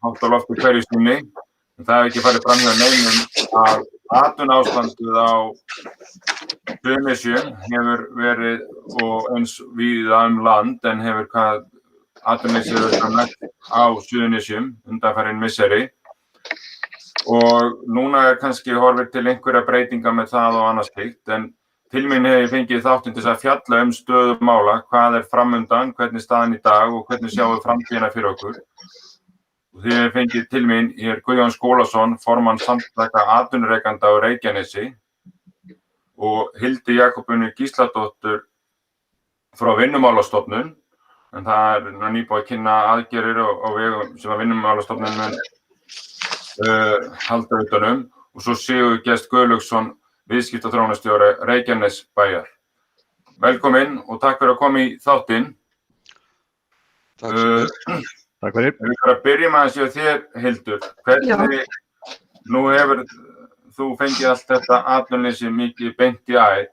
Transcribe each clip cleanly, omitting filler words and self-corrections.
hátt á lofti hverju sinni. Það hefur ekki farið fram hjá neinum að atvinnuástandið á Suðurnesjum hefur verið og eins víða land en hefur atvinnuleysið verið mest á Suðurnesjum undanfarin misseri. Og núna kannski horfir til einhverja breytinga með það og annað slíkt, en til mín hef ég fengið þáttinn til þess að fjalla stöðu mála, hvað framundan, hvernig staðan í dag og hvernig sjáum við framtíðina fyrir okkur. Og því hef fengið til mín Guðjón Skúlason, formann Samtaka atvinnurekenda á Reykjanesi og Hildi Jakobínu Gísladóttur frá Vinnumálastofnun, en það nýbúið að kynna aðgerðir á vegum sem að Vinnumálastofnunin halda utanum, og svo Sigurgest Guðlaugsson, viðskiptaþróunarstjóri Reykjanesbæjar. Velkomin og takk fyrir að koma í þáttinn. Takk fyrir. Við bara byrjum aðeins hjá þér, Hildur. Hvernig, nú hefur þú fengið allt þetta atvinnuleysi mikið beint í æð.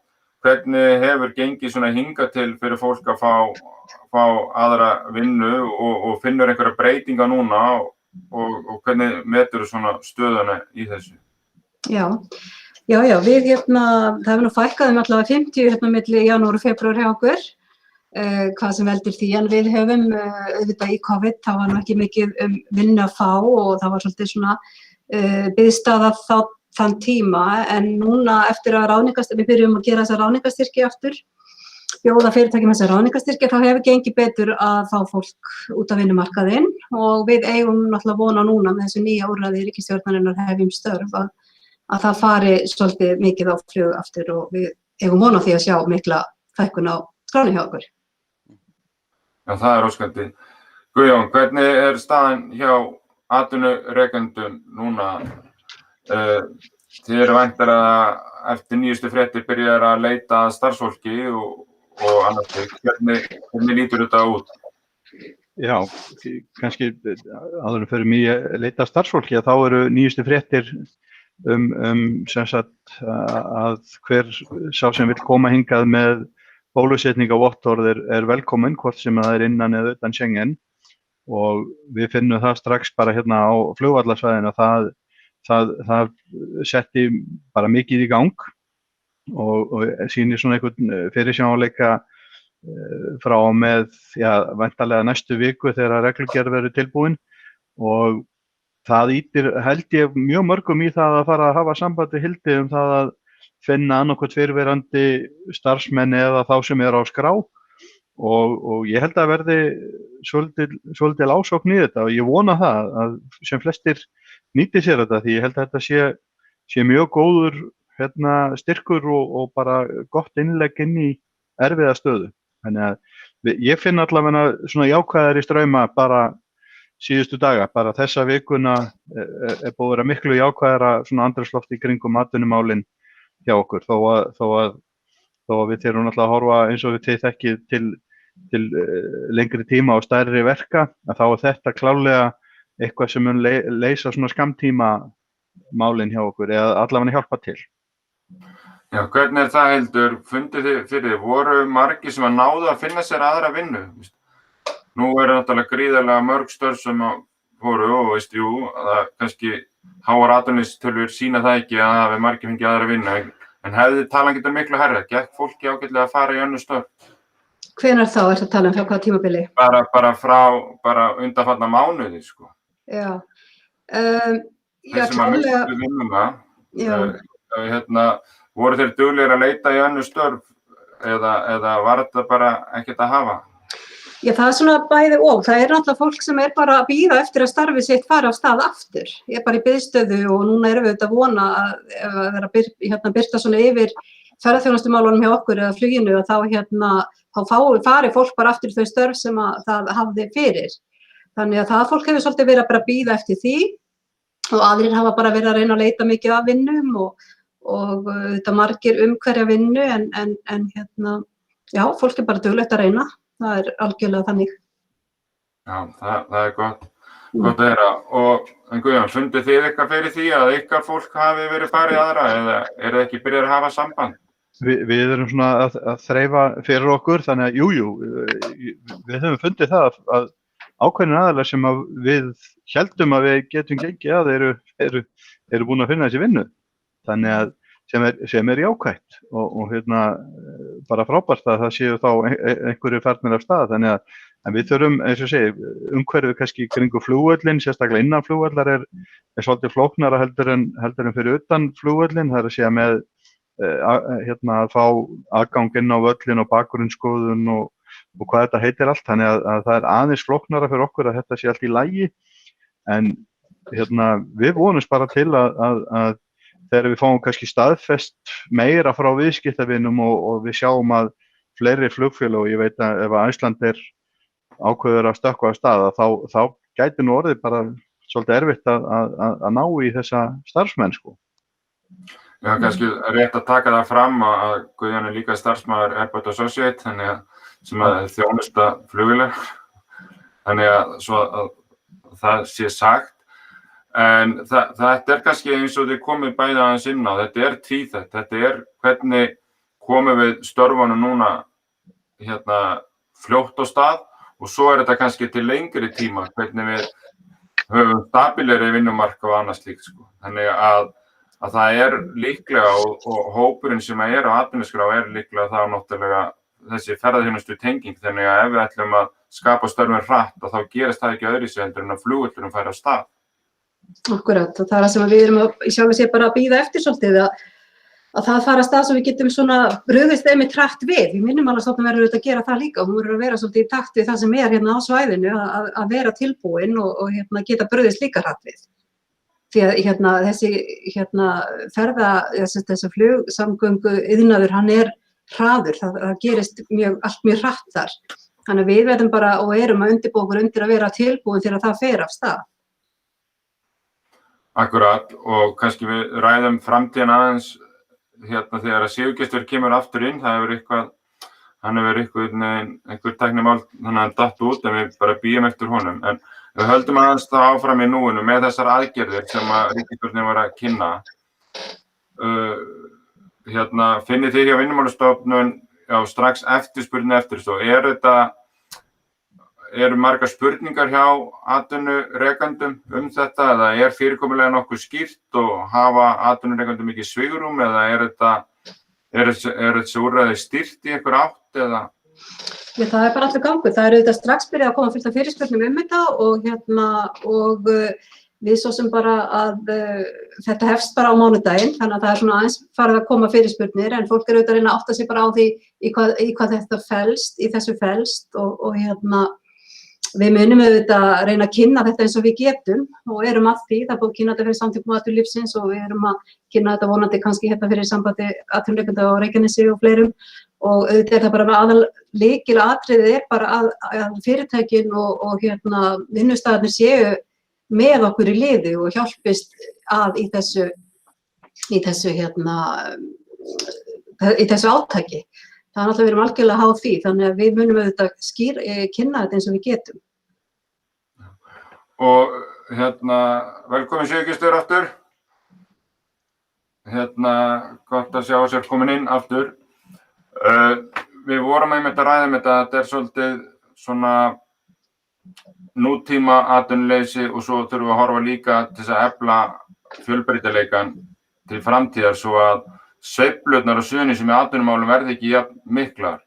Hvernig hefur gengið svona hingað til fyrir fólk að fá aðra vinnu og finnur einhverja breytinga núna og hvernig metur þú svona stöðuna í þessu? Já, við það hefur nú fækkað allavega 50 milli janúar og febrúar hjá okkur, hvað sem veldur því, en við höfum auðvitað í COVID, það var nú ekki mikið vinnu að fá og það var svolítið svona biðstaða þann tíma, en núna eftir að við byrjum að gera þessa ráðningarstyrki aftur, bjóða fyrirtækjum þessa ráðningarstyrki, þá hefur gengið betur að fá fólk út af vinnumarkaðinn og við eigum náttúrulega vona núna með þessu nýja úrræði ríkisstjórnarinnar Hefjum störf að það fari svolítið mikið á flug aftur og við eigum vona því að sjá mikla fækkun á skráni hjá okkur. Já, það óskandi. Guðjón, hvernig staðan hjá atvinnurekendum núna? Þið eru væntanlega eftir nýjustu fréttir byrjaðir að leita að starfsfólki og annars slíkt. Hvernig lítur þetta út? Já, kannski áður en fyrir mig að leita að starfsfólki, þá eru nýjustu fréttir sem sagt að hver sá sem vill koma hingað með bólusetningarvottorð velkominn, hvort sem það innan eða utan Schengen, og við finnum það strax bara hérna á flugvallarsvæðinu að það setti bara mikið í gang og sýnir svona einhvern fyrirsjáanleika frá með væntanlega næstu viku þegar reglugerð verður tilbúin, og það ýtir held ég mjög mörgum í það að fara að hafa samband við Hildi það að finna annarkvort fyrirverandi starfsmenn eða þá sem á skrá, og ég held að verði svolítil ásókn í þetta og ég vona það að sem flestir nýti sér þetta, því ég held að þetta sé mjög góður styrkur og bara gott innlegg inn í erfiða stöðu. Þannig að ég finn allavega svona jákvæðar í strauma bara síðustu daga, bara þessa vikuna búið að vera miklu jákvæðara svona andrúmsloft í kringum atvinnumálin hjá okkur, þó að við þurfum náttúrulega að horfa eins og við þekkið til lengri tíma og stærri verka, að þá þetta klárlega eitthvað sem mun leysa svona skammtíma málin hjá okkur eða allavega hjálpa til. Já, hvernig það, Hildur? Fundið þið fyrir, voru margir sem að náðu að finna sér aðra vinnu? Nú náttúrulega gríðarlega mörg störf sem voru og það kannski háar atvinnuleystölur sýna það ekki að það hafi margir fengið aðra vinnu, en hefði talan getur miklu hærra, gekk fólki ágætlega að fara í önnur störf? Hvenær þá ertu að tala frá hvaða tímabili? Bara undanfarna mánuði, sko. Já. Þeir sem að mistu vinnuna, voru þeir duglegir að leita í önnur störf eða var þetta bara ekkert að hafa? Já, það svona bæði og. Það náttúrulega fólk sem bara að bíða eftir að starfið sitt fara af stað aftur. Ég bara í biðstöðu og núna erum við að vona að vera birta svona yfir ferðaþjónustumálunum hjá okkur eða fluginu og þá fari fólk bara aftur þau störf sem það hafði fyrir. Þannig að það fólk hefur svolítið verið að bara bíða eftir því og aðrir hafa bara verið að reyna að leita mikið af vinnum og þetta margir hverja vinnu en já, fólk bara duglegt að reyna. Það algjörlega þannig. Já, það gott að heyra. En Guðjón, fundið þið eitthvað fyrir því að ykkar fólk hafi verið farið aðra eða það ekki byrjað að hafa samband? Við erum svona að þreifa fyrir okkur, þannig að við höfum fundið það að ákveðnir aðilar sem að við héldum að við getum gengið að eru búin að finna þessi vinnu. Þannig að sem er jákvætt og bara frábært að það séu þá einhverju farnir af stað. Þannig að við þurfum, eins og segi, umhverfið kannski kringu flugvöllin, sérstaklega innan flugvallar er svolítið flóknara heldur en fyrir utan flugvöllin. Það er að segja með að fá aðgang inn á völlin og bakgrunnsskoðun og hvað þetta heitir allt. Þannig að það er aðeins flóknara fyrir okkur að þetta sé allt í lagi. En við vonumst bara til að þegar við fáum kannski staðfest meira frá viðskiptavinum og við sjáum að fleiri flugfélög, og ég veit að ef Icelandair ákveður að stökkva af stað, þá gæti nú orðið bara svolítið erfitt að ná í þessa starfsmenn, sko. Já, kannski rétt að taka það fram að Guðjón er líka starfsmaður Airport Associate, sem að þjónusta flugvélar, þannig að svo að það sé sagt. En þetta kannski eins og þið komið bæði aðeins inn á, þetta tvíþætt, þetta hvernig komum við störfunum núna fljótt á stað og svo þetta kannski til lengri tíma, hvernig við höfum stabilegri vinnumarka og annað slíkt, sko. Þannig að það líklega og hópurinn sem á atvinnuskrá líklega þá náttúrulega þessi ferðaþjónustu tenging, þannig að ef við ætlum að skapa störfin hratt þá gerist það ekki öðruvísi heldur en að flugvöllurinn færi af stað. Akkurat, og það er það sem við erum í sjálfu sér bara að bíða eftir svolítið að það fara af stað svo við getum svona brugðist einmitt hratt við. Við Vinnumálastofnun verður auðvitað að gera það líka og hún verður að vera svolítið í takt við það sem er á svæðinu að vera tilbúin og geta brugðist líka hratt við. Því að þessi flugsamgöngu iðnaður, hann er hraður, það gerist allt mjög hratt þar. Þannig að við verðum bara og erum að undirbúa okkur undir að vera tilbúin þegar það fer af stað. Akkurat, og kannski við ræðum framtíðina aðeins þegar að Sigurgestur kemur aftur inn, hann hefur einhver tæknimál, þannig að hann datt út en við bara bíðum eftir honum. En við höldum aðeins það áfram í núinu með þessar aðgerðir sem að ríkisstjórnin var að kynna. Finnið þið hjá Vinnumálastofnun strax eftirspurn eftir þessu? Eru margar spurningar hjá atvinnurekendum þetta eða fyrirkomulega nokkuð skýrt og hafa atvinnurekendum mikið svigrúm eða er þessi úrræði stýrt í einhver átt eða? Já, það er bara allur gangur. Það auðvitað strax byrjað að koma fullt af fyrirspurnum þetta og við svo sem bara að þetta hefst bara á mánudaginn, þannig að það er svona aðeins farið að koma fyrirspurnir en fólk auðvitað að reyna að átta sig bara á því í hvað þetta felst, í þessu felst og við munum auðvitað að reyna að kynna þetta eins og við getum og erum að því, það er búið að kynna þetta fyrir Samtökum atvinnulífsins og við erum að kynna þetta vonandi kannski fyrir sambandi atvinnurekenda á Reykjanesi og fleirum og auðvitað er það bara aðal lykilatriðið bara að fyrirtækin og vinnustaðarnir séu með okkur í liði og hjálpist að í þessu átaki. Það er náttúrulega við erum algjörlega háð því, þannig að við munum auðvitað kynna þetta eins og við getum. Og velkomin Sigurgestur aftur. Gott að sjá sér komin inn aftur. Við vorum einmitt að ræða þetta svolítið svona nútíma atvinnuleysi og svo þurfum við að horfa líka til þess að efla fjölbreytileikann til framtíðar svo að sveiflurnar og Suðurnesjum í atvinnumálum verði ekki jafn miklar.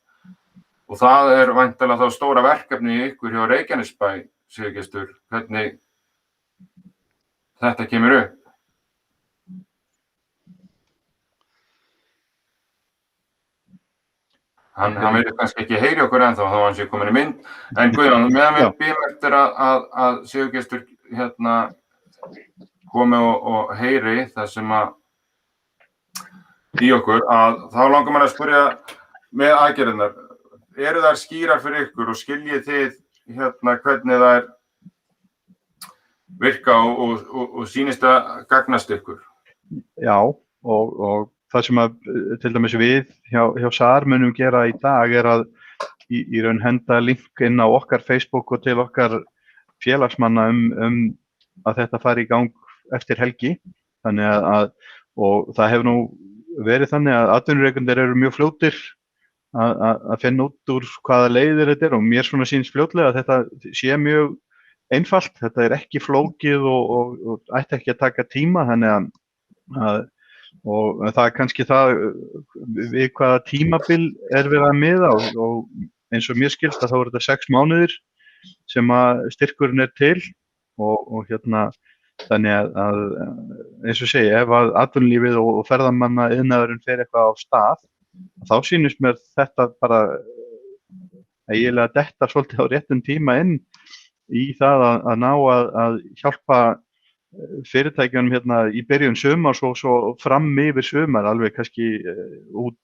Og það er væntanlega þá stóra verkefni í ykkur hjá Reykjanesbæ, Sigurgestur, hvernig þetta kemur upp. Hann verður kannski ekki heyri okkur ennþá þá hann sé komin í mynd. En Guðjón, meðan við býðum eftir að Sigurgestur komi og heyri það sem að í okkur, að þá langar maður að spyrja með aðgerðirnar. Eru þær skýrar fyrir ykkur og skiljið þið hvernig þær virka og sýnist að gagnast ykkur? Já, og það sem að til dæmis við hjá SAR munum gera í dag er að í raun henda link inn á okkar Facebook og til okkar félagsmanna að þetta fari í gang eftir helgi. Þannig að og það hefur nú verið þannig að atvinnurekendur eru mjög fljótir að finna út úr hvaða leiðir þetta og mér svona sýnist fljótlega að þetta sé mjög einfalt, þetta ekki flókið og ætti ekki að taka tíma, þannig og það kannski það við hvaða tímabil verið að miða og eins og mér skilst að þá þetta 6 mánuðir sem að styrkurinn til og þannig að eins og segi, ef að atvinnulífið og ferðamanna iðnaðurinn fer eitthvað á stað, þá sýnist mér þetta bara eiginlega detta svolítið á réttum tíma inn í það að ná að hjálpa fyrirtækjunum í byrjun sumars og svo fram yfir sumar, alveg kannski út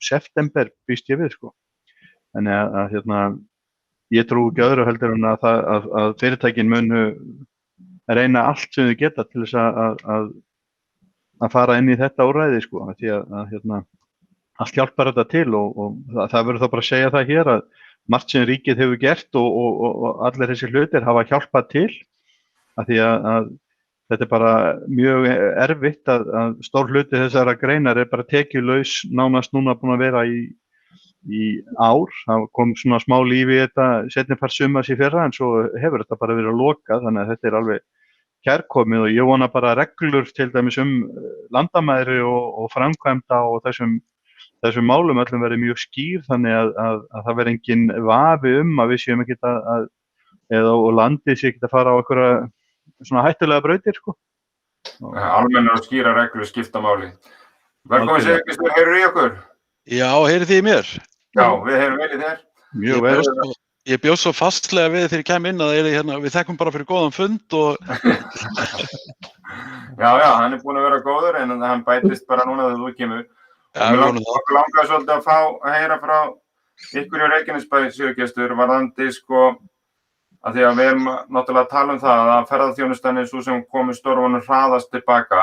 september býst ég við, sko. Þannig að ég trúi ekki öðru heldur en að fyrirtækin munu reyna allt sem þau geta til þess að fara inn í þetta úrræði, sko, því að allt hjálpar þetta til og það verður þá bara að segja það hér að margt sem ríkið hefur gert og allir þessi hlutir hafa hjálpað til að því að þetta bara mjög erfitt að stór hluti þessara greinar bara tekjulaus nánast núna búin að vera í ár. Það kom svona smá lífi í þetta seinni part sumars í fyrra en svo hefur þetta bara verið lokað, þannig að þetta alveg kærkomið og ég vona bara reglur til dæmis landamæri og framkvæmda og þessum málum öllum verið mjög skýr þannig að það verið engin vafi að við séum ekkert og landið sé ekkert að fara á einhverja svona hættulega brautir, sko. Almennar og skýra reglur skipta máli. Velkomin Sigurgestur, heyrðu í okkur? Já, heyrðu þið í mér? Já, við heyrum vel í þér. Mjög vel. Ég bjóst svo fastlega við þegar ég kem inn að við þekkum bara fyrir góðan fund og... Já, hann búinn að vera góður en hann bætist bara núna þegar þú kemur. Já, við vonum það. Okkur langaði svolítið að heyra frá ykkur í Reykjanesbæ, Sigurgestur, varðandi sko að því að við erum náttúrulega að tala það að ferðaþjónustan svo sem komið störfunum hraðast tilbaka.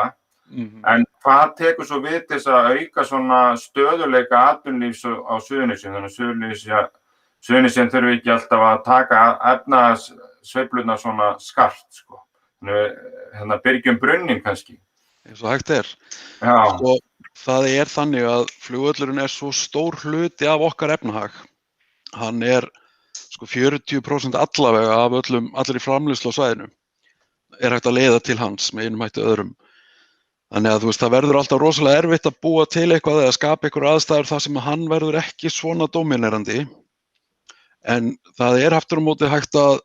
En hvað tekur svo við til þess að auka svona stöðuleika atvinnulífs á Suðurnesjum, þannig að Suðurnesjum þurfi ekki alltaf að taka efnahagssveiflurnar svona skarpt, sko. Þannig byrgjum brunnin kannski. Eins og hægt er. Já. Sko, það þannig að flugvöllurinn svo stór hluti af okkar efnahag. Hann sko 40% allavega af allri framleiðslu á svæðinu hægt að leiða til hans með einum hætti öðrum. Þannig að það verður alltaf rosalega erfitt að búa til eitthvað eða skapa einhverjar aðstæður þar sem hann verður ekki svona dóminerandi. En það aftur á móti hægt að,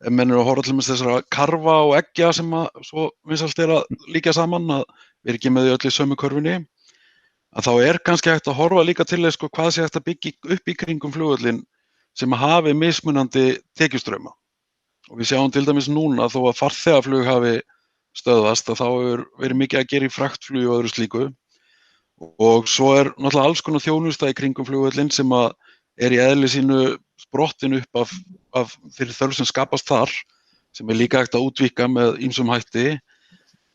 ef menn eru að horfa til með þessara karfa og eggja sem svo vinsælt að líka saman, að við ekki með þau öll í sömu körfunni, að þá kannski hægt að horfa líka til þess hvað sé hægt að byggja upp í kringum flugvöllinn sem hafi mismunandi tekjustrauma. Og við sjáum til dæmis núna þó að farþegaflug hafi stöðvast að þá hefur verið mikið að gera í fraktflugi og öðru slíku og svo náttúrulega alls konar þjónusta í kringum flugvöllinn sem í eðli sínu sprottin upp af þeirri þörf sem skapast þar sem líka hægt að útvíkka með ýmsum hætti.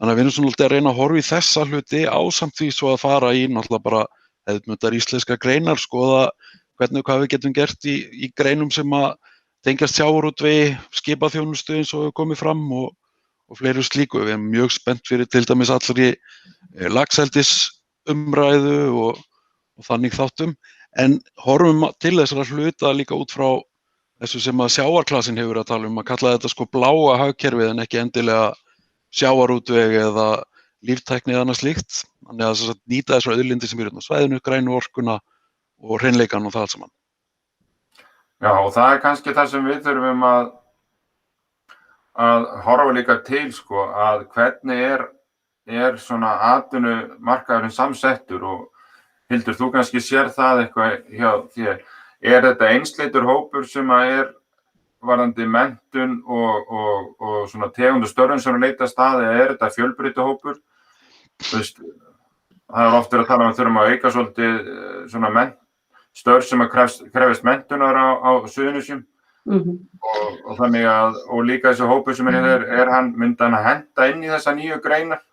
Þannig að við erum svona að reyna að horfa í þessa hluti ásamt því svo að fara í náttúrulega bara hefðbundnar íslenskar greinar, skoða hvað við getum gert í greinum sem að tengjast sjávarútvegi, skipaþjónustu eins og hefur komið fram og fleiri slíku. Við erum mjög spennt fyrir til dæmis allri laxeldisumræðu og þannig þáttum, en horfum til þessara hluta líka út frá þessu sem að sjávarklassinn hefur að tala að kalla þetta sko bláa hagkerfið en ekki endilega sjávarútveg eða líftækni eða annað slíkt. Þannig að nýta þessar auðlindir sem eru á svæðinu, grænu orkuna og hreinleikan og það allt saman. Já, og það kannski það sem við þurfum að horfa líka til, sko, að hvernig svona atvinnumarkaðurinn samsettur og Hildur, þú kannski sér það eitthvað hjá þér. Þetta einsleitur hópur sem varðandi menntun og svona tegundu störfum sem leitast að, eða þetta fjölbreyttur hópur? Það oft verið að tala við þurfum að auka svolítið svona störf sem krefist menntunar á Suðurnesjum og þannig og líka þessi hópur sem myndi hann að henta inn í þessa nýju greinar?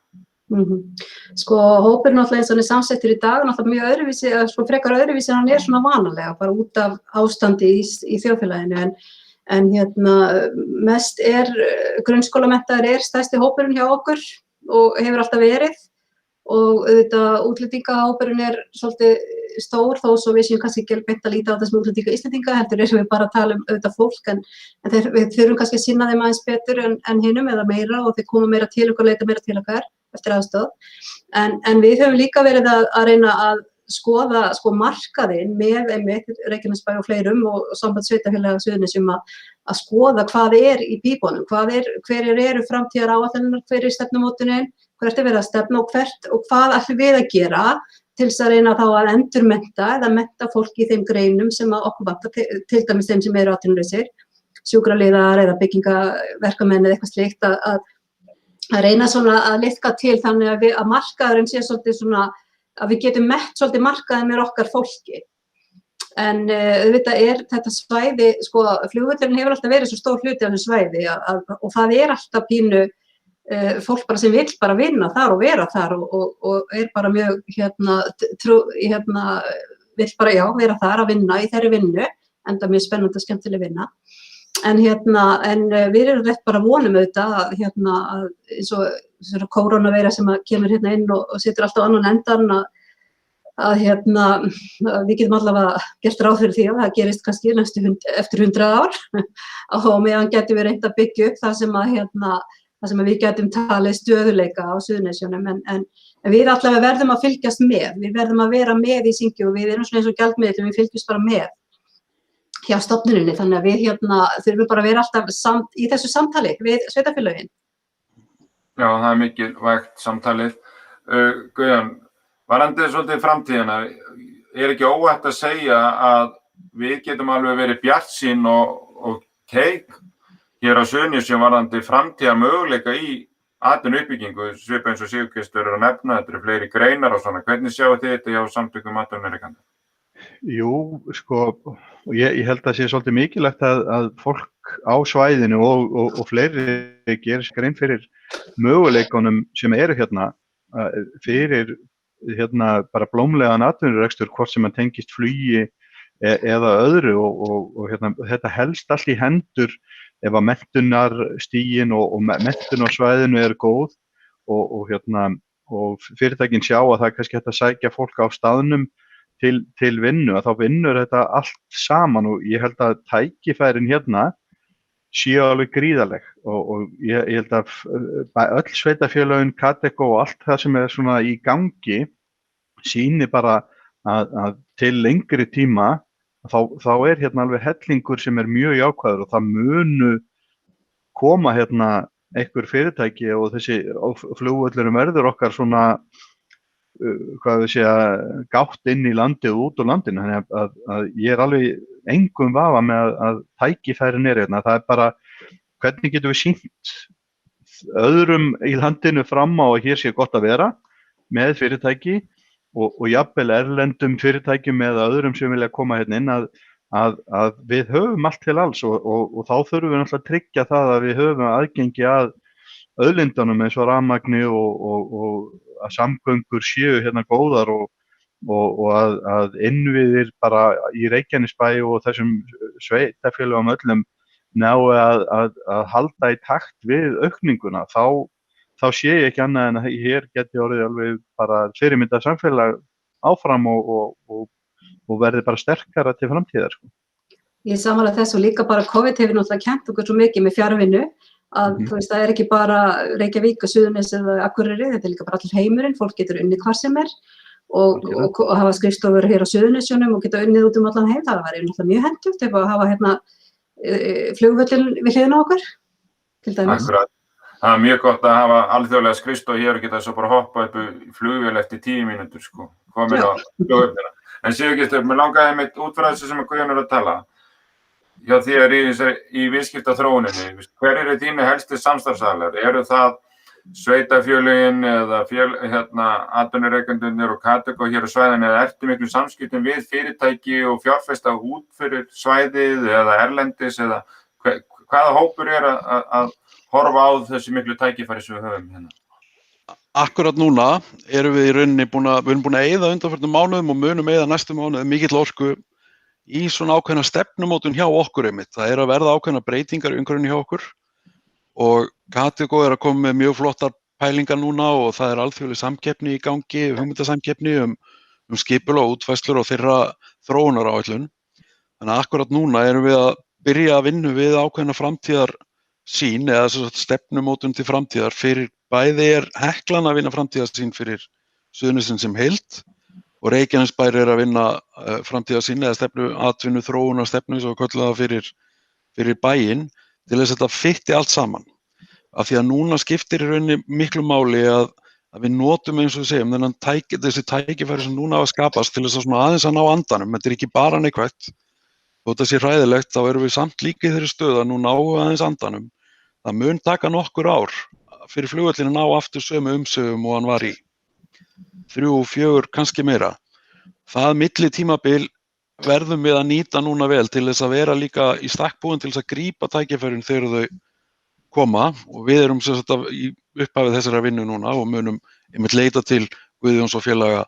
Sko hópurinn náttúrulega eins og hann samsettur í dag náttúrulega mjög öðruvísi, sko frekar öðruvísi en hann svona vanalega, bara út af ástandi í þjóðfélaginu, en mest grunnskólamenntaður stærsti hópurinn hjá okkur og hefur alltaf verið og auðvitað útlendingahópurinn svolítið stór þó svo við séum kannski ekki beint að líta á þetta sem útlendinga Íslendinga, heldur erum við bara að tala auðvitað fólk en við þurfum kannski að sinna þeim aðeins betur en hinum eða meira og þeir koma meira til okkur, leita meira til okkar eftir aðstoð. En við höfum líka verið að reyna að skoða markaðinn með einmitt Reykjanesbæ og fleirum og samband sveitarfélaga Suðurnesjum að skoða hvað í pípunum, hverjir eru framtíðaráætlanirnar, hver stefnumótunin, hvert verið að stefna og hvað ætlum við að gera til þess að reyna þá að endurmennta eða mennta fólk í þeim greinum sem að okkur vantar, til dæmis þeim sem eru atvinnulausir, sjúkraliðar eða byggingaverkamenn eða eitthvað slíkt að reyna svona að liðka til þannig að markaðurinn sé svolítið svona að við getum mett svolítið markaðið með okkar fólki. En auðvitað þetta svæði, flugvöllurinn hefur alltaf verið svo stór hluti af þessu svæði og það alltaf pínu fólk bara sem vill bara vinna þar og vera þar og bara mjög vill bara vera þar að vinna í þeirri vinnu, enda mjög spennandi og skemmtileg vinna. En við erum rétt bara vonum auðvitað að eins og kórónuveira sem kemur inn og situr alltaf á annan endan að við getum allavega gert ráð fyrir því að það gerist kannski eftir 100 ár og meðan getum við reynt að byggja upp það sem við getum talið stöðuleika á Suðurnesjunum en við allavega verðum að fylgjast með, við verðum að vera með í Syngju og við erum svona eins og gjaldmiðlum, við fylgjumst bara með hjá stofnuninni, þannig að við þurfum bara að vera alltaf í þessu samtali við sveitarfélögin. Já, það mikilvægt samtalið. Guðjón, varðandi svolítið framtíðina, ekki óhætt að segja að við getum alveg verið bjartsýn og keik hér á Suðurnesjum varðandi framtíðar möguleika í atvinnuuppbyggingu, svipað eins og Sigurgestur að nefna, þetta eru fleiri greinar og svona. Hvernig sjáu þið þetta hjá samtökum atvinnurekenda? Jú, ég held að sé svolítið mikilvægt að fólk á svæðinu og fleiri gerir sér grein fyrir möguleikunum sem eru fyrir bara blómlegan atvinnurekstur, hvort sem tengist flugi eða öðru og þetta helst allt í hendur ef að menntunarstigin og menntunarsvæðinu góð og fyrirtækin sjá að það er kannski hægt að sækja fólk á staðnum til vinnu, að þá vinnur þetta allt saman og ég held að tækifærin séu alveg gríðarleg og ég held að öll sveitarfélögin, Kadeco og allt það sem svona í gangi sýni bara að til lengri tíma þá alveg hellingur sem mjög jákvæður og það munu koma einhver fyrirtæki og þessi flugvöllurinn verður okkar svona gátt inn í landið og út úr landinu, þannig að ég alveg engum vafa með að tækifærin það bara hvernig getum við sýnt öðrum í landinu fram á að hér sé gott að vera með fyrirtæki og jafnvel erlendum fyrirtækjum eða öðrum sem vilja koma inn að við höfum allt til alls og þá þurfum við náttúrulega að tryggja það að við höfum aðgengi að auðlindunum eins og rafmagni og að samgöngur séu góðar og að innviðir bara í Reykjanesbæ og þessum sveitarfélögum öllum nái að halda í takt við aukninguna, þá sé ég ekki annað en að hér geti orðið alveg bara fyrirmyndað samfélag áfram og verði bara sterkara til framtíðar. Ég sammála þessu og líka bara COVID hefur náttúrulega kennt okkur svo mikið með fjarvinnu að það ekki bara Reykjavík og Suðurnes eða Akureyri, þetta líka bara allir heimurinn, fólk getur unnið hvar sem og hafa skrifstofur hér á Suðurnesjunum og geta unnið út allan heim, það væri náttúrulega mjög hentugt ef að hafa flugvöllin við hliðina á okkur, til dæmis. Akkurat. Það mjög gott að hafa alþjóðlega skrifstofu hér og geta svo bara hoppa upp í flugvél eftir 10 mínútur, komin á flugvöllina. En Sigurgestur, mér langaði mitt út frá þessu sem Guðjón að tala. Hjá þér í viðskiptaþróuninni, hver eru þínu helstu samstarfsaðilar? Eru það sveitarfélögin eða atvinnurekendurnir og Kadeco hér á svæðinu eða ertu miklu samskiptum við fyrirtæki og fjárfesta út fyrir svæðið eða erlendis eða hvaða hópur að horfa á þessi miklu tækifæri sem við höfum Akkurat núna erum við í rauninni búin að eyða undanfarnum mánuðum og munum eyða næstu mánuðum mikill orku í svona ákveðna stefnumótun hjá okkur einmitt. Það að verða ákveðna breytingar í umhverfinu hjá okkur og Kadeco að koma með mjög flottar pælingar núna og það alþjóðleg samkeppni í gangi, hugmyndasamkeppni skipulag og útfærslur og þeirra þróunaráætlun. Þannig að akkurat núna erum við að byrja að vinna við ákveðna framtíðarsýn eða stefnumótun til framtíðar fyrir bæði Heklan að vinna framtíðarsýn fyrir Suðurnesin sem heild og Reykjanesbær að vinna framtíðarsýn eða atvinnu þróunarstefnu svo kölluð það fyrir bæinn til þess að þetta fitti allt saman. Af því að núna skiptir í rauninni miklu máli að við notum eins og við segjum þessi tækifæri sem núna hafa skapast til þess að aðeins að ná andanum. Þetta ekki bara neikvætt. Þótt það sé hræðilegt þá erum við samt líka í þeirri stöðu að nú náum við aðeins andanum. Það mun taka nokkur ár fyrir flugvöllin að ná aftur sömu umsögum og hann var í. 3, 4, kannski meira. Það milli tímabil verðum við að nýta núna vel til þess að vera líka í stakk búin til þess að grípa tækifærin þegar þau koma og við erum sem sagt í upphafið þessara vinnu núna og munum einmitt leita til Guðjóns og félaga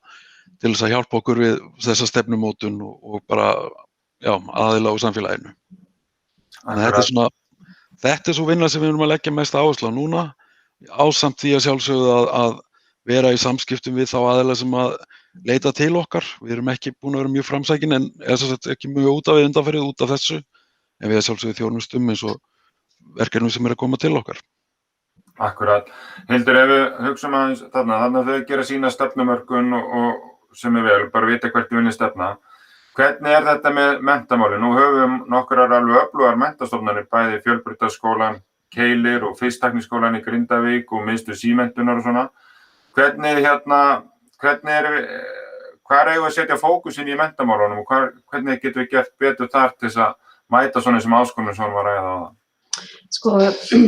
til þess að hjálpa okkur við þessa stefnumótun og bara aðila á samfélaginu. Þannig að þetta svo vinna sem við erum að leggja mest áherslu á núna ásamt því að sjálfsögðu að vera í samskiptum við þá aðila sem að leita til okkar. Við erum ekki búin að vera mjög framsækin en ekki mjög út af við undanfarið út af þessu en við sjálfsögðu þjónustum eins og verkefnum sem að koma til okkar. Akkurat. Hildur, ef við hugsaum aðeins þannig að þau gera sína stefnumörkun og sem vel, bara vita hvert vinni stefna. Hvernig þetta með menntamálin? Nú höfum nokkrar alveg öflugar menntastofnanir, bæði Fjölbrautaskólann, Keilir og Fisktækniskólann í Grindavík og Miðstöð símenntunar og svona. Hvernig hvar eigum við að setja fókusinn í menntamálunum og hvernig getum við gert betur þar til þess að mæta svona sem áskonum sem var að ræða á það? Sko,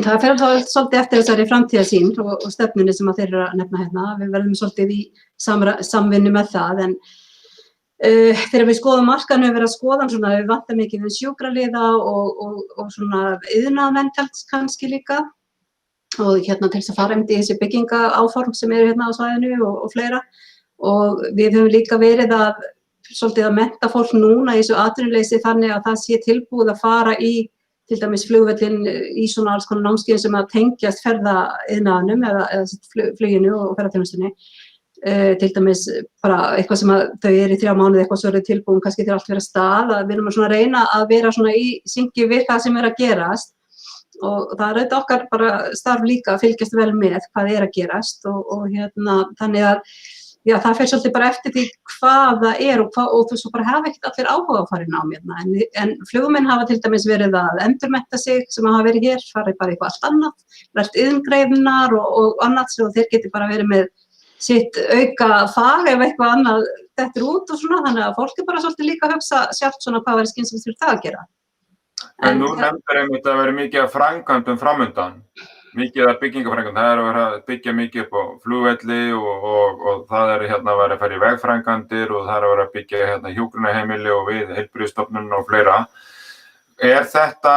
það fer alltaf svolítið eftir þessari framtíðarsýn og stefnunni sem að þeir eru að nefna hérna. Við verðum svolítið í samvinnu með það, en þegar við skoðum markaðinu við verðum að skoða svona, við vantar mikið við sjúkraliða og svona iðnaðarmenn kannski líka og hérna til þess að fara í þessi byggingaáform sem eru hérna á svæðinu og fleira. Og við höfum líka verið svolítið að mennta fólk núna í þessu atvinnuleysi þannig að það sé tilbúið að fara í til dæmis flugvöllin í svona alls konar námskeiðum sem að tengjast ferðaiðnaðinum eða fluginu og ferðaþjónustunni. Til dæmis bara eitthvað sem að þau eru í 3 mánuði eitthvað svo eru tilbúin kannski til allt vera stað. Við erum að reyna að vera svona í syngi við það sem er að gerast og það auðvitað okkar bara starf líka að fylgjast vel með hvað er að gerast og hérna þannig að já, það fer svolítið bara eftir því hvað það er og þú svo bara hafa ekkert allir áhuga á farin nám hérna. En flugumenn hafa til dæmis verið að endurmennta sig sem hafa verið hér, farið bara eitthvað allt annað, lært iðngreinar og annað og þeir geti bara verið með sitt auka fag ef eitthvað annað dettur út og svona, þannig að fólk er bara svolítið líka að hugsa sjálft svona hvað væri skynsamlegt fyrir það að gera. En nú nefndir einmitt að vera mikið af framkvæmdum framundan. Mikið af byggingaframkvæmdum, það að vera að byggja mikið upp á flugvelli og það hérna að vera að fara í vegframkvæmdir og það að vera að byggja hérna hjúkrunarheimili og við heilbrigðisstofnunum og fleira. Þetta,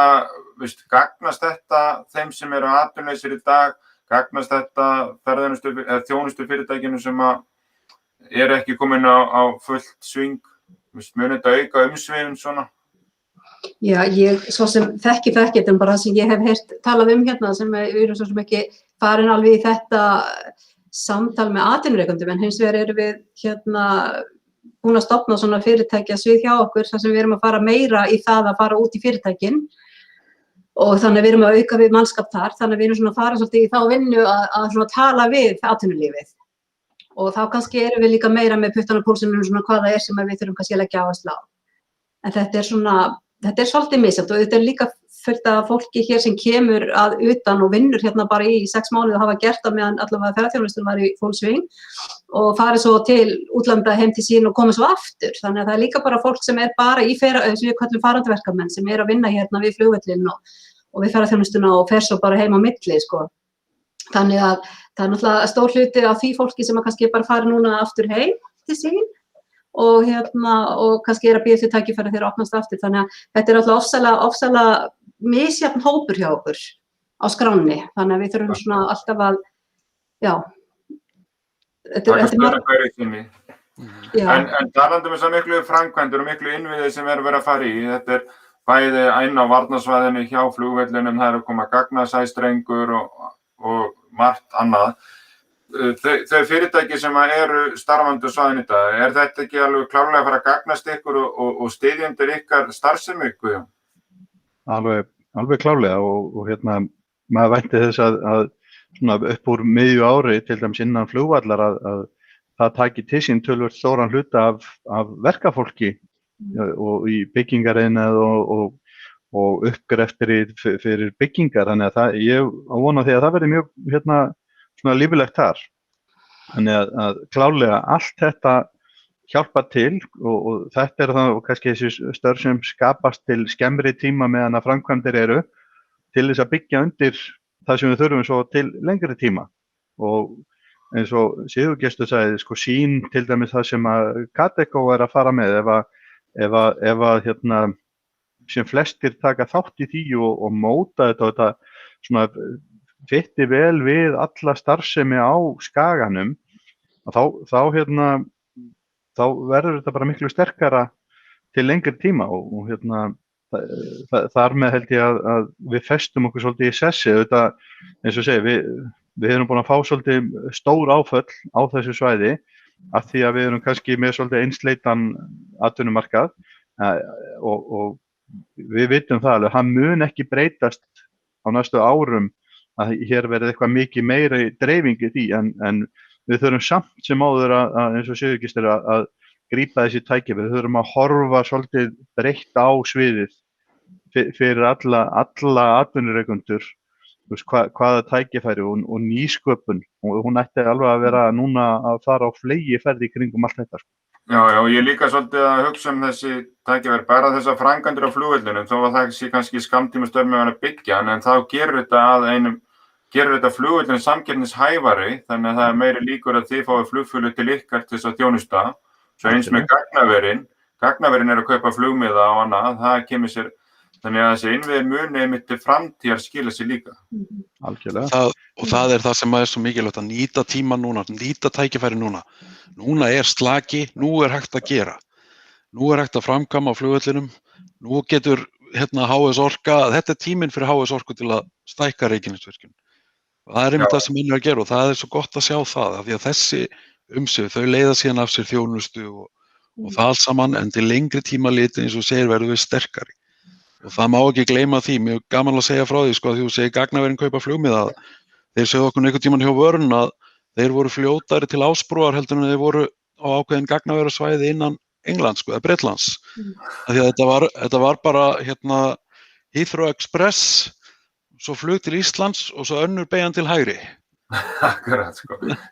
gagnast þetta þeim sem eru atvinnulausir í dag, gagnast þetta þjónustufyrirtækinu sem að ekki komin á fullt sving, mun þetta auka umsvifin svona? Já, ég svo sem þekki þetta en bara það sem ég hef heyrt talað hérna sem við erum svo sem ekki farin alveg í þetta samtal með atvinnurekendum en hins vegar erum við hérna búin að stofna svona fyrirtækjasvið hjá okkur þar sem við erum að fara meira í það að fara út í fyrirtækin og þannig að við erum að auka við mannskap þar þannig að við erum svona að fara svolítið í þá vinnu að svona tala við atvinnulífið og þá kannski erum við líka meira með puttan á púlsinum svona hvað það sem við þurfum kannski að leggja áherslu á. En þetta er svolítið misjafnt og þetta er líka fullt af fólki hér sem kemur að utan og vinnur hérna bara í 6 mánuði og hafa gert það meðan allavega ferðaþjónustan var í fullsving og farið svo til útlanda heim til sín og komið svo aftur. Þannig að það er líka bara fólk sem er bara í sem við kallum farandverkamenn sem er að vinna hérna við flugvöllin og við ferðaþjónustuna og fer svo bara heim á milli, sko. Þannig að það er náttúrulega stór hluti af því fólki sem að kannski bara fara núna aftur heim til sín. Og kannski að bíða til tækifæri þegar opnast aftur. Þannig að þetta er alltaf ofsalega misjafn hópur hjá okkur á skránni. Þannig að við þurfum svona alltaf að, já. Taka spila hverju sinni. En talandi með svo miklu framkvæmdur og miklu innviði sem verið að fara í, þetta bæði á varnarsvæðinu hjá flugvellinum, það að koma gagnasæstrengur og margt annað. þau fyrirtæki sem eru starfandi á svæðinu í dag, þetta ekki alveg klárlega að fara að gagnast ykkur og styðja undir ykkar starfsemi, Guðjón? Alveg klárlega og maður vænti þess að svona upp úr miðju ári til dæmis innan flugvallar að það taki til sín töluvert stóran hluta af verkafólki og í byggingariðnað og uppgreftri fyrir byggingar, þannig að ég vona því að það verði mjög svona lífilegt þar. Þannig að klárlega allt þetta hjálpa til og þetta það og kannski þessi störf sem skapast til skemmri tíma meðan að framkvæmdir eru til þess að byggja undir það sem við þurfum svo til lengri tíma. Og eins og Sigurgestur sagði, sýn til dæmis það sem að Kadeco að fara með ef sem flestir taka þátt í því og móta þetta svona fitti vel við alla starfsemi á skaganum, þá verður þetta bara miklu sterkara til lengri tíma og þar með held ég að við festum okkur svolítið í sessi. Þetta, eins og segi, við erum búin að fá svolítið stór áföll á þessu svæði af því að við erum kannski með svolítið einsleitan atvinnumarkað og við vitum það alveg, hann mun ekki breytast á næstu árum að hér verði eitthvað mikið meiri dreifing í því en við þurfum samt sem áður að eins og Sigurgestur að grípa þessi tækifæri. Við þurfum að horfa svolítið breytt á sviðið fyrir alla atvinnurekendur, hvaða tækifæri og nýsköpun og hún ætti alveg að vera núna að fara á fleygiferð í kringum allt þetta. Já, ég líka svolítið að hugsa þessi tækifæri, bara þessar framkvæmdir á flugvellinum, þó að það sé kannski skammtímastörf með að byggja, en þá gerur þetta flugvellin samkeppnishæfari, þannig að það meiri líkur að þið fáið flugfélög til ykkar til þess að þjónusta. Svo eins með gagnaverin að kaupa flugmiða og annað, það kemur sér, þannig að þessi innviðir muni einmitt til framtíðar skila sér líka. Algjörlega. Og það er það sem er svo mikilvægt að nýta tíma núna, nýta tækifæri núna. Núna er slaki, nú er hægt að gera. Nú er hægt að framkvæma á flugvellinum, nú getur HS Orka, þetta er tíminn fyrir HS Orku til að stækka Reykjanesvirkjun. Það er einmitt það sem er að gera og það er svo gott að sjá það, af því að þessi umsvif, þau leiða síðan af sér þjónustu og það allt saman, en til lengri tíma litið eins og segir verður við sterkari. Og það má ekki gleyma því, mjög gaman að segja frá því, að því þú segir gagnaverin kaupa flugmiða, þeir sögðu okkur einhvern tímann hjá Vörn að þeir voru fljótari til ásbrúar heldur en þeir voru á ákveðin gagnaverasvæði innan Englands, eða Bretlands. Því að þetta var bara Heathrow Express, svo flug til Íslands og svo önnur beygjan til hægri. Akkurat,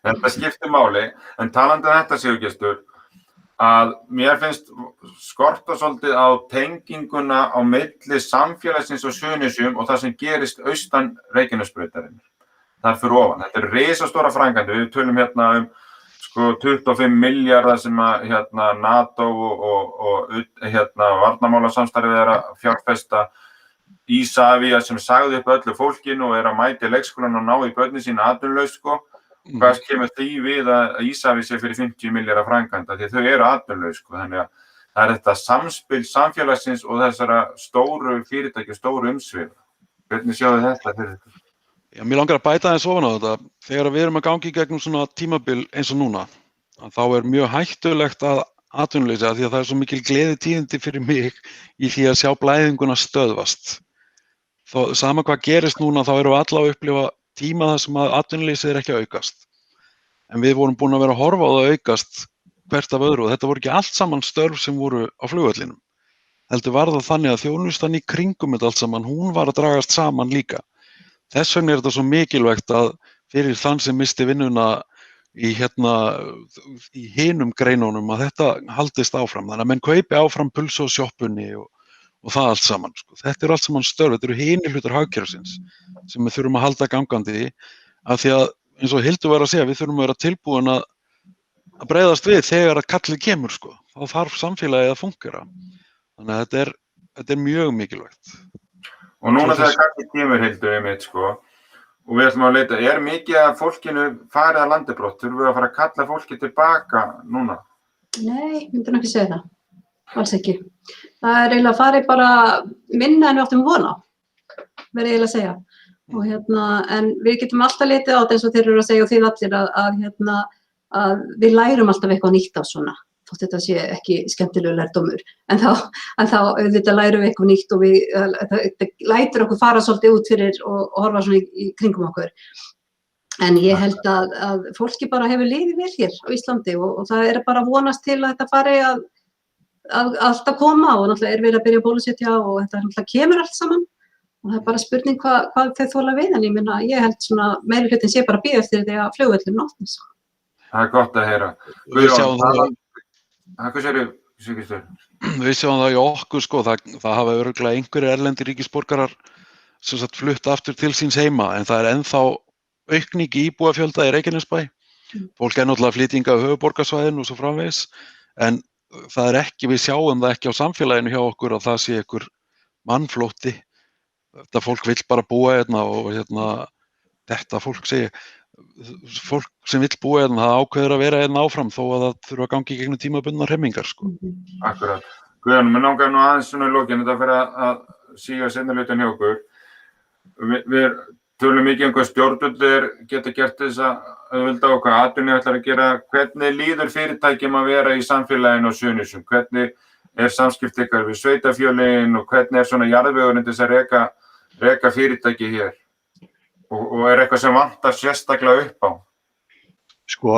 Þetta skiptir máli, en talandi þetta, Sigurgestur, að mér finnst skorta svolítið á tenginguna á milli samfélagsins og Suðurnesjum og það sem gerist austan Reykjanesbrautarinnar. Það er fyrir ofan. Þetta er risastóra framkvæmdir. Við tölum um 25 milljarðar sem að NATO og varnarmálasamstarfið er að fjárfesta. Ísafía sem sagði upp öllu fólkinu og er að mæta í leikskólann og ná í börnin sín atvinnulaus, Hvað kemur því við að Ísafía sé fyrir 50 milljarðar framkvæmda, því þau eru atvinnulaus, Þannig að það er þetta samspil samfélagsins og þessara stóru fyrirtækja, stóru umsvif. Hvernig sjáðu þetta fyrir ykkur? Já, mér langar að bæta aðeins ofan á þetta. Þegar við erum að gangi í gegnum svona tímabil eins og núna, þá er mjög hættulegt að atvinnuleysi, því að það er svo mikil gleðitíðindi fyrir mig í því að sjá blæðinguna stöðvast. Sama hvað gerist núna, þá erum við alla að upplifa tíma þar sem að atvinnuleysi er ekki að aukast. En við vorum búin að vera að horfa á það að aukast hvert af öðru og þetta voru ekki allt saman störf sem voru á flugvellinum. Heldur var það þannig að þjónustan í kringum þetta allt saman, hún var að dragast saman líka. Þess vegna er þetta svo mikilvægt að fyrir þann sem misti vinnuna í hinum greinunum að þetta haldist áfram. Þannig að menn kaupi áfram pulsu og sjoppunni og það allt saman. Þetta eru allt saman störf, þetta eru hinir hlutar hagkerfisins sem við þurfum að halda gangandi af því að eins og Hildur var að segja, við þurfum að vera tilbúin að bregðast við þegar að kallið kemur, þá þarf samfélagið að fungera. Þannig að þetta er mjög mikilvægt. Og núna þegar kallið kemur, Hildur, einmitt, og við ætlum að leita, er mikið að fólkinu farið að landi brott? Þurfum við að fara að kalla fólki tilbaka núna? Nei, myndi nú ekki segja það. Alls ekki. Það er eiginlega farið bara minna en við áttum von á, verið eiginlega að segja. Og en við getum alltaf litið á þetta eins og þeir eru að segja og þið allir að við lærum alltaf eitthvað nýtt af svona, þótt þetta sé ekki skemmtilegur lærdómur, en þá auðvitað lærum við eitthvað nýtt og þetta lætur okkur fara svolítið út fyrir og horfa svona í kringum okkur. En ég held að fólki bara hefur liðið vel hér á Íslandi og það bara að vonast til að þetta fari að alltaf koma og náttúrulega verið að byrja að bólusetja og þetta náttúrulega kemur allt saman og það bara spurning hvað þau þola við, en ég held svona meiri hlutin sé bara að bíða eftir því að flugvöllurinn opnist. Það gott að heyra. Við sjáum það í okkur, sko, það hafa örugglega einhverjir erlendir ríkisborgarar sem sagt flutt aftur til síns heima, en það ennþá aukning í íbúafjölda í Reykjanesbæ. Fólk náttúrulega flytjinga á höfuðborgarsvæðinu og svo framvegis, en það ekki, við sjáum það ekki á samfélaginu hjá okkur að það sé einhver mannflótti. Þetta fólk vill bara búa hérna og þetta fólk sem vill búa hérna, það ákveður að vera hérna áfram þó að það þurfa að gangi í gegnum tímabundnar hremmingar, sko. Akkurat. Guðjón, mér langar nú aðeins svona í lokin þetta fyrir að síga seinna hlutan hjá okkur. Við tölum mikið hvað stjórnvöld geta gert þess að auðvelda og hvað atvinnulífið ætlar að gera. Hvernig líður fyrirtækjum að vera í samfélaginu á Suðurnesjum? Hvernig samskipti ykkar við sveitarfélögin og hvernig svona jarðvegurinn til þess að reka fyrirtæki hér? Og eitthvað sem vantar sérstaklega upp á? Sko,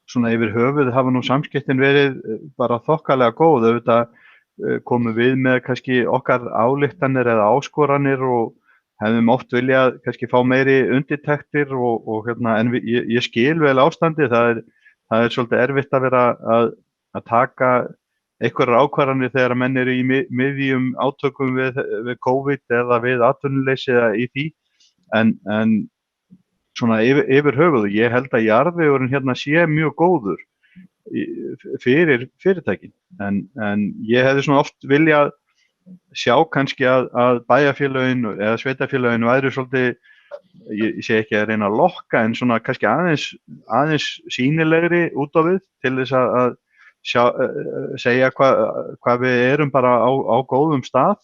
svona yfir höfuð hafa nú samskiptin verið bara þokkalega góð. Auðvitað komum við með kannski okkar ályktanir eða áskoranir og hefðum oft viljað kannski fá meiri undirtektir en ég skil vel ástandi. Það er svolítið erfitt að vera að taka einhverjar ákvarðanir þegar menn eru í miðjum átökum við COVID eða við atvinnuleysi eða í því. En svona yfir höfuð, ég held að jarðvegurinn hérna sé mjög góður fyrir fyrirtækin. En ég hefði svona oft viljað sjá kannski að bæjarfélögin eða sveitarfélögin væri svolítið, ég sé ekki að reyna að lokka, en svona kannski aðeins sýnilegri út á við til þess að segja hvað við erum bara á góðum stað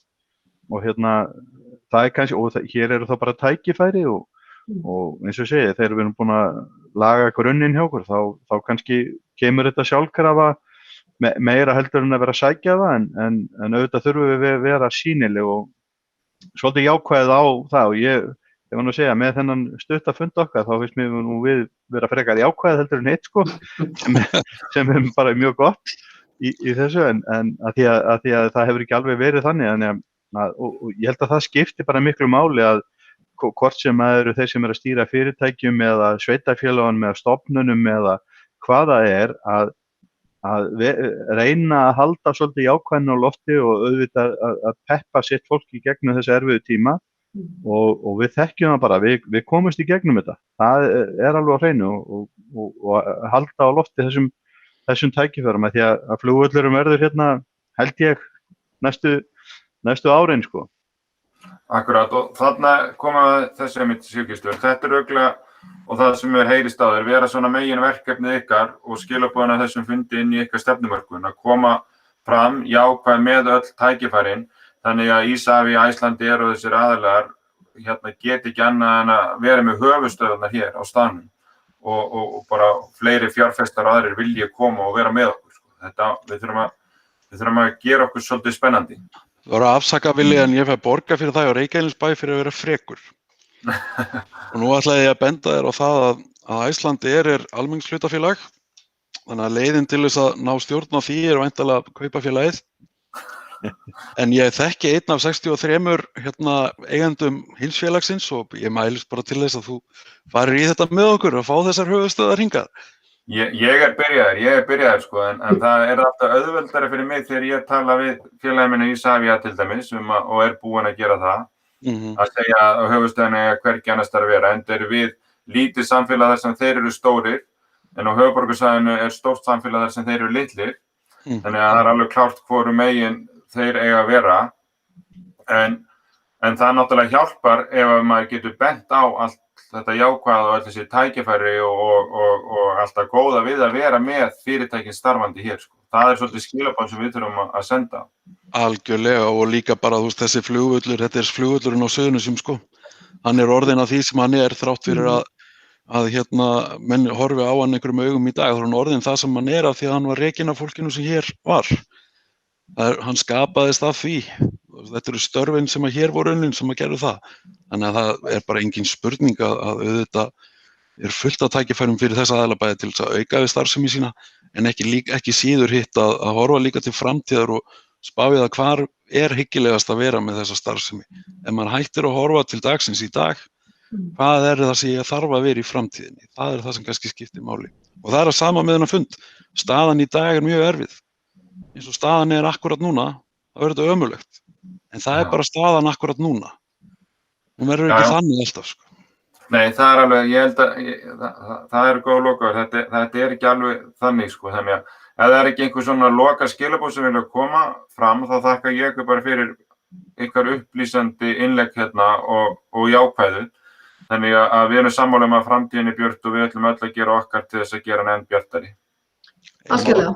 og það er kannski, og hér eru þá bara tækifæri og eins og ég segi, þegar við erum búin að laga grunninn hjá okkur, þá kannski kemur þetta sjálfkrafa meira heldur en að vera að sækja það, en auðvitað þurfum við að vera sýnileg og svolítið jákvæð á það og ég var nú að segja, með þennan stutta fund okkar, þá finnst mér nú við vera frekar jákvæð heldur en hitt, sko, sem er bara mjög gott í þessu, en að því að það hefur ekki alveg verið þannig, og ég held að það skipti bara miklu máli að hvort sem eru þeir sem eru að stýra fyrirtækjum eða sveitarfélögunum eða stofnunum eða hvað það er að reyna að halda svolítið jákvæðni á lofti og auðvitað að peppa sitt fólk í gegnum þessi erfiðu tíma og við þekkjum það bara, við komumst í gegnum þetta. Það er alveg á hreinu og halda á lofti þessum tækifærum að því að flugvöllurum verður hérna held ég næstu árin, sko. Akkurat, og þarna koma þessi einmitt Sigurgeir. Þetta er örugglega og það sem heyrist á þér, vera svona meginverkefnið ykkar og skilaboðin að þessum fundi inn í ykkar stefnumörkun, að koma fram jákvæð með öll tækifærin, þannig að Isavia, Icelandair og þessir aðilar geti ekki annað en að vera með höfuðstöðvarnar hér á staðnum og bara fleiri fjárfestar og aðrir vilji koma og vera með okkur. Við þurfum að gera okkur svolítið spennandi. Það voru að afsaka vilja en ég fæ borga fyrir það og Reykjanesbæ fyrir að vera frekur. Og nú ætlaði ég að benda þér á það að Icelandair er almenningshlutafélag, þannig að leiðin til þess að ná stjórn á því er væntanlega kaupafélagið. En ég þekki einn af 63 eigendum hins félagsins og ég mælist bara til þess að þú farir í þetta með okkur og fá þessar höfuðstöðvar hingað. Ég er byrjaður sko, en það er alltaf auðveldara fyrir mig þegar ég tala við félagið minni Isavia til dæmis og er búinn að gera það. Að segja að höfuðstöðin er hvergi annars þar að vera, enda eru við lítið samfélag þar sem þeir eru stórir, en á höfuðborgarsvæðinu er stórt samfélag þar sem þeir eru litlir, þannig að það er alveg klárt hvoru megin þeir eiga að vera, en það náttúrulega hjálpar ef maður getur bent á allt þetta jákvæða og öll þessi tækifæri og allt það góða við að vera með fyrirtækin starfandi hér, sko. Það er svolítið skilaboð sem við þurfum að senda. Algjörlega og líka bara þessi flugvöllur, þetta er flugvöllurinn á Suðurnesjum, sko. hann er orðinn að því sem hann er þrátt fyrir að menn horfi á hann einhverjum augum í dag, þá er hann orðinn það sem hann er af því að hann var rekinn af fólkinu sem hér var. Hann skapaðist af því. Þetta eru störfin sem að hér voru unnin sem að gera það. Þannig að það er bara engin spurning að auðvitað er fullt af tækifærum fyrir þessa aðila bæði til þess að auka við starfsemi sína en ekki síður hitt að horfa líka til framtíðar og spá í það hvar er hyggilegast að vera með þessa starfsemi. Ef maður hættir að horfa til dagsins í dag, hvað er það sem ég þarf að vera í framtíðinni? Það er það sem kannski skiptir máli. Og það er að sama með þennan fund. Staðan í dag er mjög erfið. Eins og staðan er akkurat núna, það verður þetta ömurlegt. En það er bara staðan akkurat núna. Hún verður ekki þannig alltaf, sko. Nei, það er alveg, ég held að það er góð lokaður. Þetta er ekki alveg þannig, sko. Þannig að ef það er ekki einhver svona loka skilaboð sem vilja koma fram, þá þakka ég ykkur bara fyrir ykkar upplýsandi innlegg hérna og jákvæðu. Þannig að við erum sammála að framtíðin er björt og við ætlum öll að gera okkar til þess að gera hann enn bjartari. Algjörlega.